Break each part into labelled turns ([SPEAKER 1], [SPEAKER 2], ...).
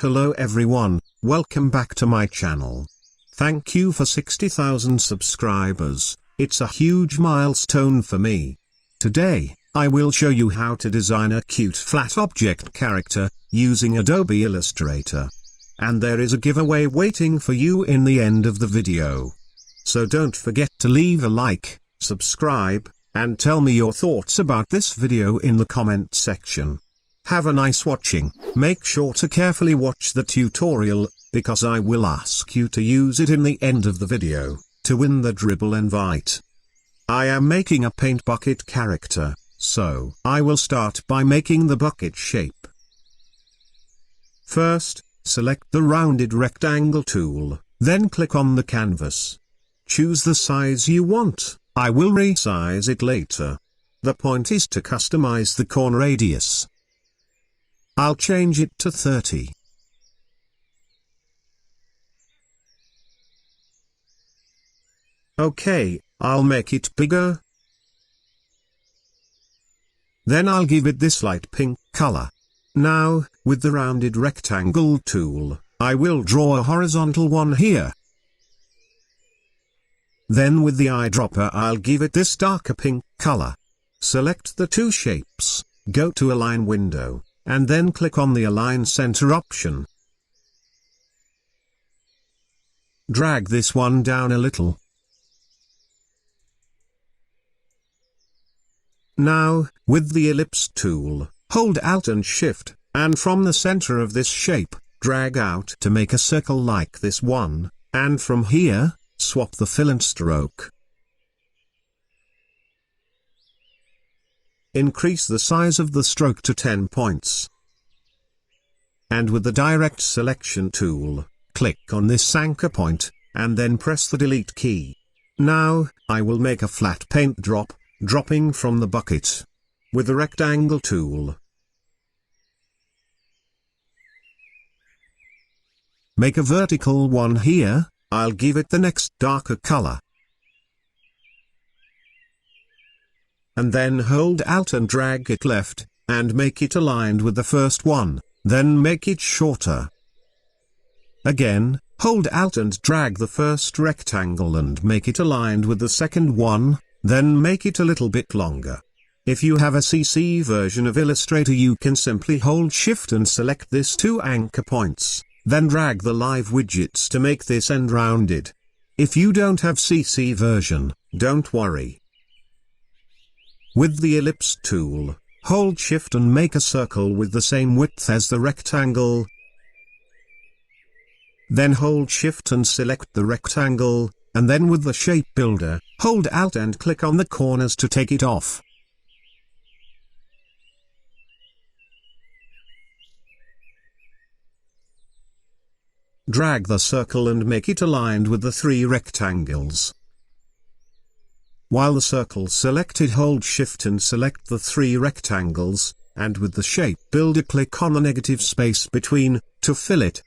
[SPEAKER 1] Hello everyone, welcome back to my channel. Thank you for 60,000 subscribers, it's a huge milestone for me. Today, I will show you how to design a cute flat object character, using Adobe Illustrator. And there is a giveaway waiting for you in the end of the video. So don't forget to leave a like, subscribe, and tell me your thoughts about this video in the comment section. Have a nice watching. Make sure to carefully watch the tutorial, because I will ask you to use it in the end of the video, to win the dribble invite. I am making a paint bucket character, so I will start by making the bucket shape. First, select the rounded rectangle tool, then click on the canvas. Choose the size you want, I will resize it later. The point is to customize the corner radius. I'll change it to 30. Okay, I'll make it bigger. Then I'll give it this light pink color. Now, with the rounded rectangle tool, I will draw a horizontal one here. Then with the eyedropper I'll give it this darker pink color. Select the two shapes, go to Align window, and then click on the Align Center option. Drag this one down a little. Now, with the Ellipse tool, hold Alt and Shift, and from the center of this shape, drag out to make a circle like this one, and from here, swap the fill and stroke. Increase the size of the stroke to 10 points. And with the Direct Selection tool, click on this anchor point, and then press the Delete key. Now, I will make a flat paint drop, dropping from the bucket. With the Rectangle tool, make a vertical one here, I'll give it the next darker color. And then hold Alt and drag it left, and make it aligned with the first one, then make it shorter. Again, hold Alt and drag the first rectangle and make it aligned with the second one, then make it a little bit longer. If you have a CC version of Illustrator you can simply hold Shift and select these two anchor points, then drag the live widgets to make this end rounded. If you don't have CC version, don't worry. With the Ellipse tool, hold Shift and make a circle with the same width as the rectangle. Then hold Shift and select the rectangle, and then with the Shape Builder, hold Alt and click on the corners to take it off. Drag the circle and make it aligned with the three rectangles. While the circle's selected, hold Shift and select the three rectangles, and with the Shape Builder click on the negative space between, to fill it.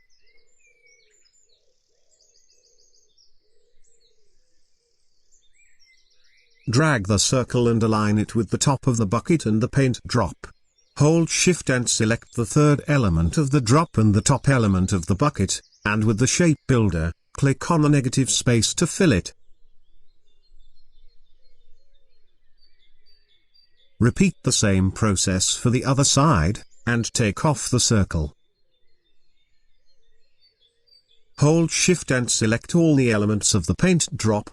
[SPEAKER 1] Drag the circle and align it with the top of the bucket and the paint drop. Hold Shift and select the third element of the drop and the top element of the bucket, and with the Shape Builder, click on the negative space to fill it. Repeat the same process for the other side, and take off the circle. Hold Shift and select all the elements of the paint drop.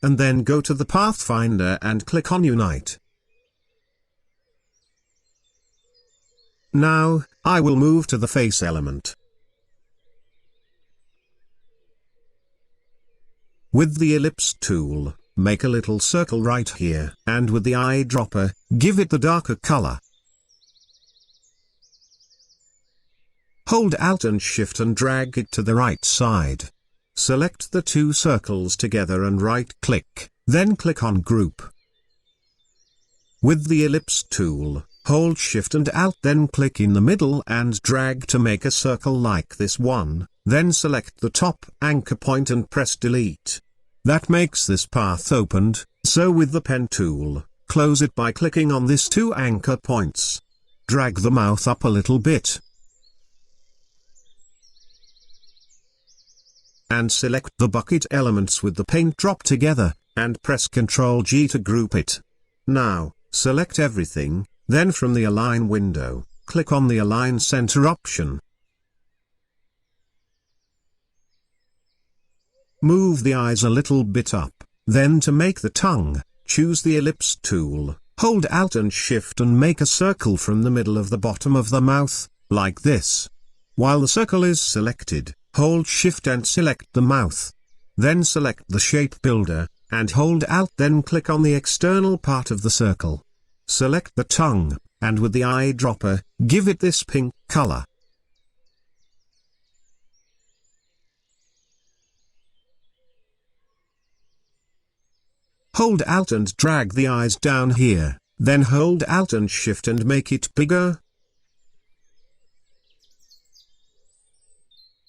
[SPEAKER 1] And then go to the Pathfinder and click on Unite. Now, I will move to the face element. With the Ellipse tool, make a little circle right here, and with the eyedropper, give it the darker color. Hold Alt and Shift and drag it to the right side. Select the two circles together and right-click, then click on Group. With the Ellipse tool, hold Shift and Alt, then click in the middle and drag to make a circle like this one, then select the top anchor point and press Delete. That makes this path opened, so with the Pen tool, close it by clicking on these two anchor points. Drag the mouth up a little bit. And select the bucket elements with the paint drop together, and press Ctrl G to group it. Now, select everything, then from the Align window, click on the Align Center option. Move the eyes a little bit up, then to make the tongue, choose the Ellipse tool, hold Alt and Shift and make a circle from the middle of the bottom of the mouth, like this. While the circle is selected, hold Shift and select the mouth. Then select the Shape Builder, and hold Alt, then click on the external part of the circle. Select the tongue, and with the eyedropper, give it this pink color. Hold Alt and drag the eyes down here, then hold Alt and Shift and make it bigger.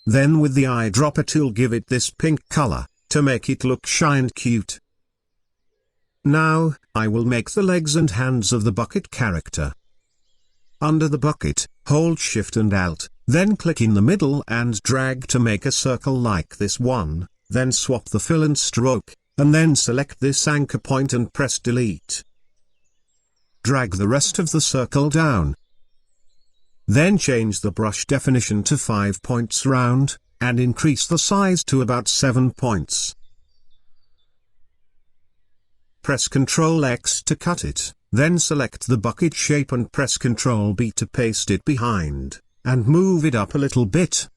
[SPEAKER 1] Then with the eyedropper tool give it this pink color, to make it look shy and cute. Now, I will make the legs and hands of the bucket character. Under the bucket, hold Shift and Alt, then click in the middle and drag to make a circle like this one, then swap the fill and stroke, and then select this anchor point and press Delete. Drag the rest of the circle down. Then change the brush definition to 5 points round, and increase the size to about 7 points. Press Ctrl X to cut it, then select the bucket shape and press Ctrl B to paste it behind, and move it up a little bit.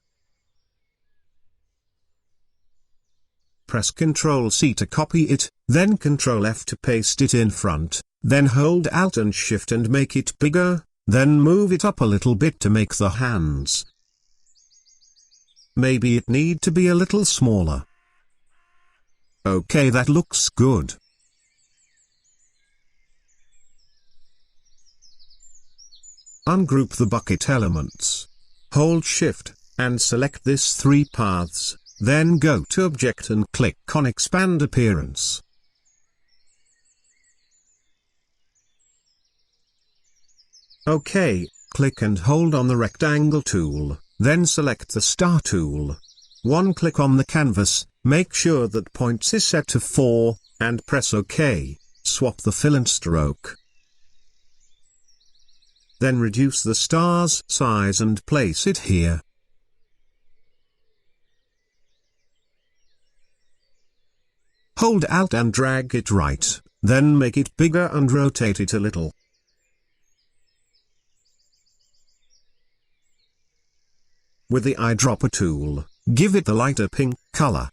[SPEAKER 1] Press Ctrl C to copy it, then Ctrl F to paste it in front, then hold Alt and Shift and make it bigger. Then move it up a little bit to make the hands. Maybe it need to be a little smaller. Okay, that looks good. Ungroup the bucket elements. Hold Shift, and select this 3 paths, then go to Object and click on Expand Appearance. OK, click and hold on the Rectangle tool, then select the Star tool. One click on the canvas, make sure that points is set to 4, and press OK, swap the fill and stroke. Then reduce the star's size and place it here. Hold Alt and drag it right, then make it bigger and rotate it a little. With the eyedropper tool, give it the lighter pink color.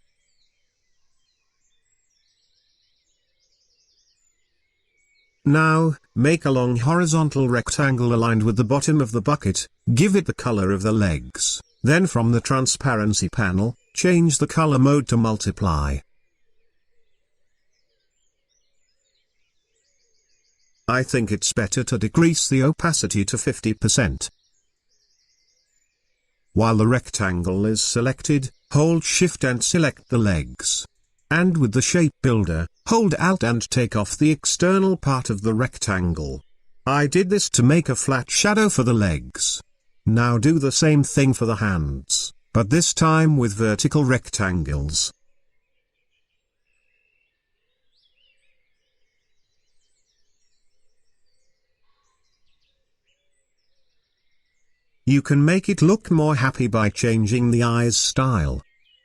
[SPEAKER 1] Now, make a long horizontal rectangle aligned with the bottom of the bucket, give it the color of the legs, then from the transparency panel, change the color mode to multiply. I think it's better to decrease the opacity to 50%. While the rectangle is selected, hold Shift and select the legs. And with the Shape Builder, hold Alt and take off the external part of the rectangle. I did this to make a flat shadow for the legs. Now do the same thing for the hands, but this time with vertical rectangles. You can make it look more happy by changing the eyes style.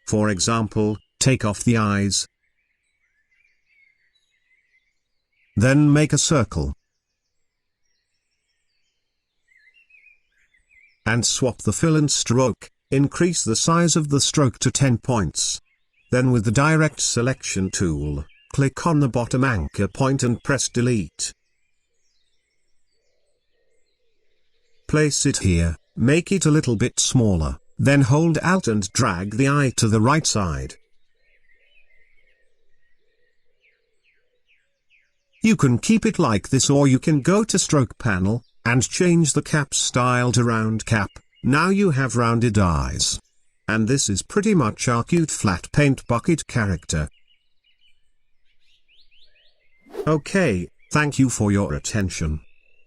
[SPEAKER 1] For example, take off the eyes. Then make a circle. And swap the fill and stroke, increase the size of the stroke to 10 points. Then with the Direct Selection tool, click on the bottom anchor point and press Delete. Place it here. Make it a little bit smaller, then hold Alt and drag the eye to the right side. You can keep it like this, or you can go to Stroke panel, and change the cap style to Round Cap. Now you have rounded eyes. And this is pretty much our cute flat paint bucket character. Okay, Thank you for your attention.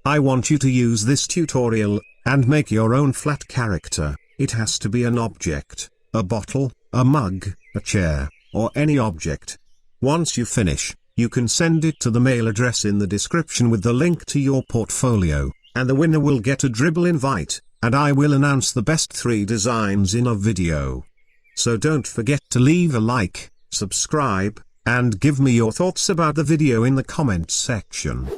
[SPEAKER 1] I want you to use this tutorial, and make your own flat character. It has to be an object, a bottle, a mug, a chair, or any object. Once you finish, you can send it to the mail address in the description with the link to your portfolio, and the winner will get a Dribbble invite, and I will announce the best 3 designs in a video. So don't forget to leave a like, subscribe, and give me your thoughts about the video in the comments section.